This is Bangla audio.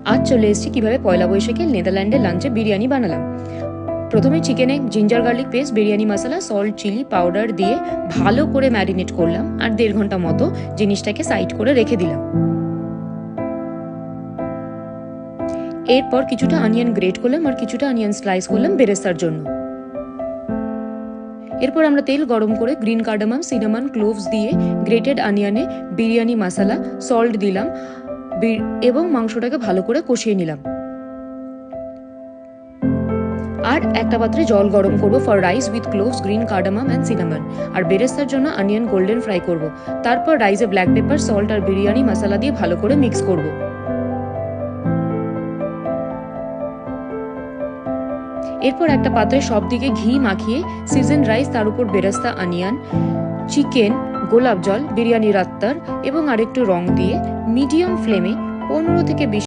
আজ চলে এসেছি কিভাবে পয়লা বৈশাখে নেদারল্যান্ডের লাঞ্চে বিরিয়ানি বানালাম। প্রথমে চিকেনে জিঞ্জার গার্লিক পেস্ট, বিরিয়ানি মশলা, সল্ট, চিলি পাউডার দিয়ে ভালো করে ম্যারিনেট করলাম আর 1.5 ঘন্টা মতো জিনিসটাকে সাইড করে রেখে দিলাম। এরপর কিছুটা অনিয়ন গ্রেট করলাম আর কিছুটা অনিয়ন স্লাইস করলাম বেরেস্তার জন্য। এরপর আমরা তেল গরম করে গ্রিন কার্ডামাম, সিনামন, ক্লোভস দিয়ে গ্রেটেড অনিয়নে বিরিয়ানি মশলা, সল্ট দিলাম এবং মাংসটাকে ভালো করে কষিয়ে নিলাম। আর একটা পাত্রে জল গরম করব for rice with cloves, green cardamom and cinnamon. আর বেরেস্তার জন্য অনিয়ন গোল্ডেন ফ্রাই করব। তারপর রাইসে ব্ল্যাক পেপার, সল্ট আর বিরিয়ানি মশলা দিয়ে ভালো করে মিক্স করব। এরপর একটা পাত্রে সব দিকে ঘি মাখিয়ে সিজন রাইস, তার উপর বেরেস্তা, অনিয়ন, চিকেন, গোলাপ জল, বিরিয়ানির আত্তার এবং আরেকটু রং দিয়ে মিডিয়াম ফ্লেমে 15 থেকে 20